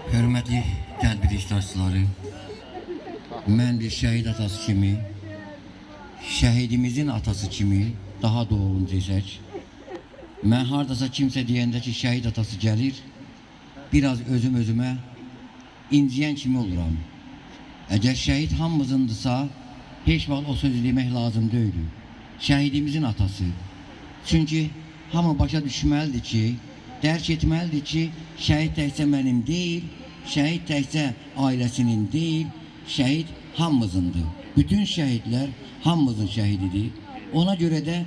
Hörmətli tədbir iştirakçıları, mən bir şəhid atası kimi, şəhidimizin atası kimi, daha doğru desək, mən hardasa kimsə deyəndə ki, şəhid atası gəlir, biraz özümə inciyən kimi oluram. Əgər şəhid hamımızındısa, heç vaxt o sözü demək lazım deyil. Şəhidimizin atası. Çünki hamı başa düşməlidir ki, dərk etməlidir ki, şəhid təkcə mənim deyil, şəhid təkcə ailəsinin deyil, şəhid hamımızındır. Bütün şəhidlər hamımızın şəhididir. Ona görə də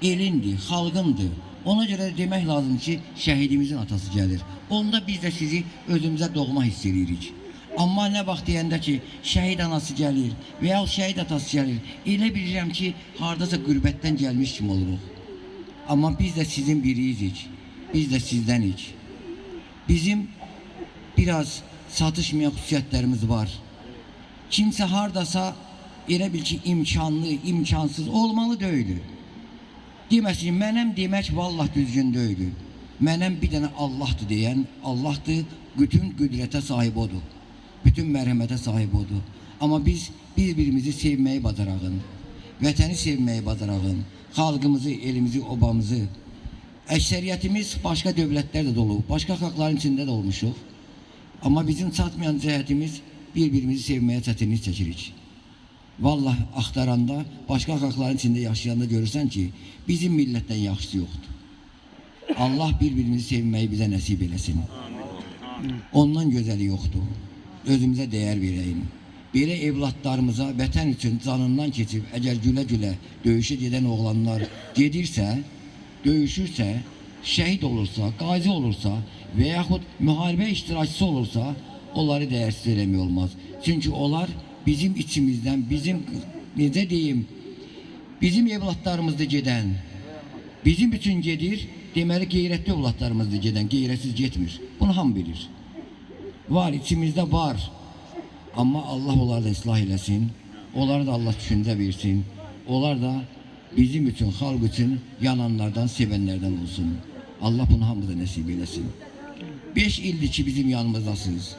elindir, xalqındır. Ona görə də demək lazım ki, şəhidimizin atası gəlir. Onda biz də sizi özümüzə doğma hiss edirik. Amma nə vaxt deyəndə ki, şəhid anası gəlir və ya şəhid atası gəlir, elə bilirəm ki, hardasa qürbətdən gəlmiş kimi oluruq. Amma biz də sizin biriyik, biz də sizdənik. Bizim biraz satışmayan xüsusiyyətlərimiz var. Kimsə hardasa elə bil ki, imkanlı, imkansız olmalı deyil. Deməsin, mənəm demək vallah düzgün deyil. Mənəm bir dənə Allahdır deyən, Allahdır, bütün qüdrətə sahib odur. Bütün mərhəmətə sahib odur. Amma biz bir-birimizi sevməyi bacarağın, vətəni sevməyi bacarağın, xalqımızı, elimizi, obamızı. Əksəriyyətimiz başqa dövlətlərdə də olub, başqa xalqların içində də olmuşuq. Amma bizim çatmayan cəhətimiz bir-birimizi sevməyə çətinlik çəkirik. Vallah axtaranda, başqa xalqların içində yaşayanda görürsən ki, bizim millətdən yaxşısı yoxdur. Allah bir-birimizi sevməyi bizə nəsib eləsin. Ondan gözəli yoxdur. Özümüzə dəyər verəyim. Belə evlatlarımıza vətən üçün canından keçib, əgər gülə-gülə döyüşə gedən oğlanlar gedirsə, döyüşürsə, şəhid olursa, qazi olursa və yaxud müharibə iştirakçısı olursa, onları dəyərsiz eləmək olmaz. Çünki onlar bizim içimizdən, bizim, necə deyim, bizim evlatlarımızda gedən, bizim üçün gedir, deməli qeyrətli evlatlarımızda gedən, qeyrətsiz getmir. Bunu hamı bilir. Var, içimizdə var. Amma Allah onları da ıslah eləsin, onları da Allah düşüncə versin, onlar da bizim üçün, xalq üçün yananlardan, sevənlərdən olsun. Allah bunu hamıda nəsib eləsin. 5 ildir ki, bizim yanımızdasınız.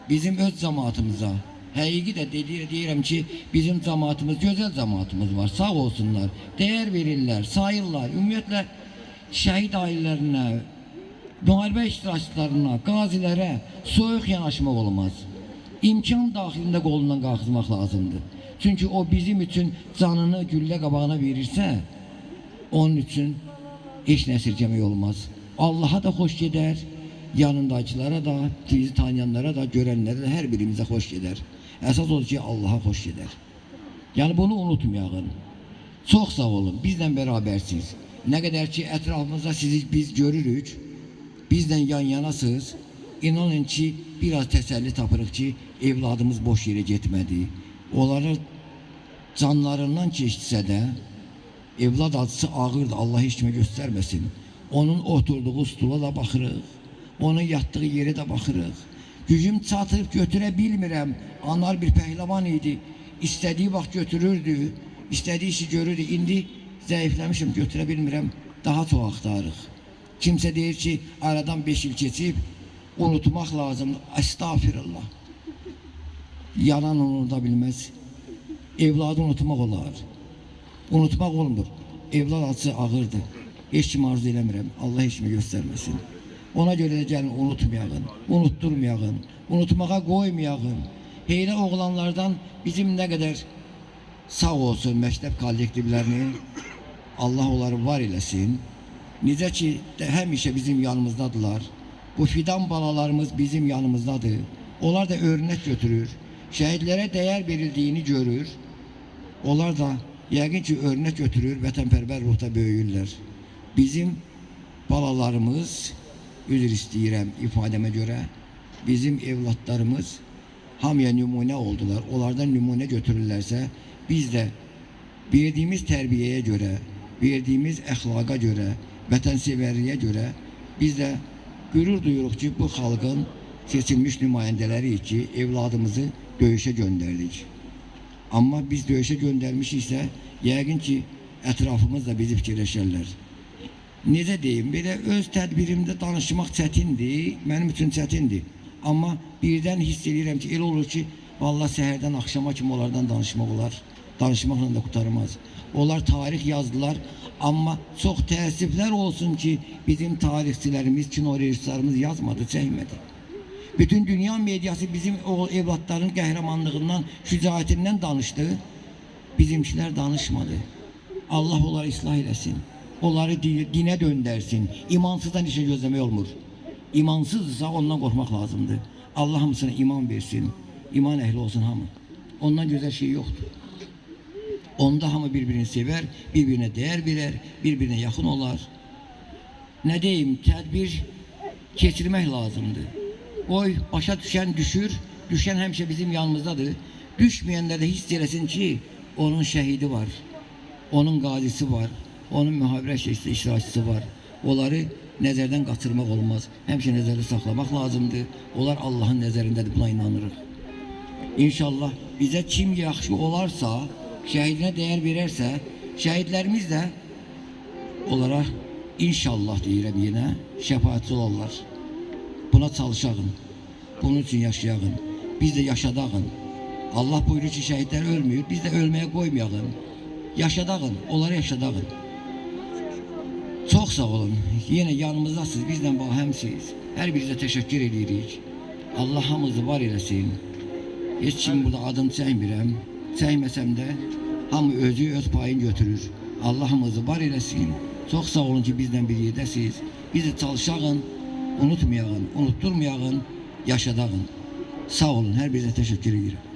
Bizim öz cəmaatımıza, həqiqi də deyirəm ki, bizim cəmaatımız, gözəl cəmaatımız var, sağ olsunlar, dəyər verirlər, sayırlar, ümumiyyətlə şəhid ailələrinə, müharibə iştirakçılarına, qazilərə soyuq yanaşmaq olmaz. İmkan daxilində qolundan qalxızmaq lazımdır. Çünki o bizim üçün canını güllə qabağına verirsə, onun üçün heç nə əsirgəmək olmaz. Allaha da xoş gedər, yanındakılara da, bizi tanıyanlara da, görənlərə də, hər birimizə xoş gedər. Əsas odur ki, Allaha xoş gedər. Yəni bunu unutmayağın. Çox sağ olun, bizlə bərabərsiniz. Nə qədər ki, ətrafımızda sizi biz görürük, bizlə yan-yanasınız. İnanın ki, biraz təsəlli tapırıq ki, evladımız boş yerə getmədi. Onları canlarından keçdisə də, evlad acısı ağırdır, Allah heç kimə göstərməsin. Onun oturduğu stula da baxırıq, onun yatdığı yerə də baxırıq. Gücüm çatıb götürə bilmirəm, anar bir pəhləvan idi, istədiyi vaxt götürürdü, istədiyi işi görürdü. İndi zəifləmişim, götürə bilmirəm, daha çox axtarırıq. Kimsə deyir ki, aradan 5 il keçib, unutmaq lazımdır. Estağfirullah. Yalan unuda bilməz. Evladı unutmaq olar. Unutmaq olmur. Evlad acısı ağırdır. Heç kim arzu eləmirəm. Allah heç kimi göstərməsin. Ona görə də gəlin unutmayağın, unutturmayağın, unutmağa qoymayağın. Heylə oğlanlardan bizim nə qədər sağ olsun məktəb kollektivlərini, Allah onları var eləsin. Necə ki, həmişə bizim yanımızdadılar. Bu fidan balalarımız bizim yanımızdadır. Onlar da örnək götürür. Şəhidlərə dəyər verildiyini görür. Onlar da yəqin ki, örnək götürür, vətənpərvər ruhda böyüyürlər. Bizim balalarımız, üzr istəyirəm ifadəmə görə, bizim evlatlarımız hamıya nümunə oldular. Onlardan nümunə götürürlərsə, biz də verdiyimiz tərbiyəyə görə, verdiyimiz əxlaqa görə, vətənsevərliyə görə biz də qürur duyuruq ki, bu xalqın seçilmiş nümayəndələriyik ki, evladımızı döyüşə göndərdik. Amma biz döyüşə göndərmişiksə, yəqin ki, ətrafımız da bizi fikirləşərlər. Necə deyim, belə öz tədbirimdə danışmaq çətindir, mənim üçün çətindir. Amma birdən hiss edirəm ki, elə olur ki, vallahi səhərdən axşama kimi onlardan danışmaq olar. Danışmaqla da qurtarmaz. Onlar tarix yazdılar, amma çox təəssüflər olsun ki, bizim tarixçilərimiz, kino rejissorlarımız yazmadı, çəkmədi. Bütün dünya medyası bizim o evlatların qəhrəmanlığından, şücaətindən danışdı. Bizimkilər danışmadı. Allah onları ıslah eləsin. Onları dinə döndərsin. İmansızdan işe gözləmək olmur. İmansızsa ondan qorxmaq lazımdır. Allah hamısına iman versin. İman əhli olsun hamı. Ondan gözəl şey yoxdur. Onda hamı birbirini sever, birbirine değer verer, birbirine yakın olar. Ne diyeyim, tədbir keçirmək lazımdır. Oy, başa düşən düşür, düşən həmişə bizim yanımızdadır. Düşməyənlər də hiss eləsin ki, onun şəhidi var, onun qazisi var, onun müharibə iştirakçısı var. Onları nəzərdən qaçırmaq olmaz. Həmişə nəzərdə saxlamaq lazımdır. Onlar Allahın nəzərindədir, buna inanırıq. İnşallah bizə kim yaxşı olarsa, şəhidinə dəyər verərsə, şəhidlərimiz də onlara inşallah deyirəm yenə, şəfaətçi olarlar. Buna çalışağın, bunun üçün yaşayağın, biz də yaşadağın. Allah buyurur ki, şəhidlər ölmüyor, biz də ölməyə qoymayağın. Yaşadağın, onları yaşadağın. Çox sağ olun, yenə yanımızdasınız, bizdən bax həmsiz. Hər birinizə təşəkkür edirik. Allah hamımızı var eləsin. Heç kim burada adını çəkmirəm, çəkməsəm də hamı özü öz payını götürür. Allah hamımızı var eləsin. Çox sağ olun ki, bizdən bir yerdəsiniz. Biz də çalışağın, unutmayağın, unutturmayağın, yaşadağın. Sağ olun, hər birinizə təşəkkür edirəm.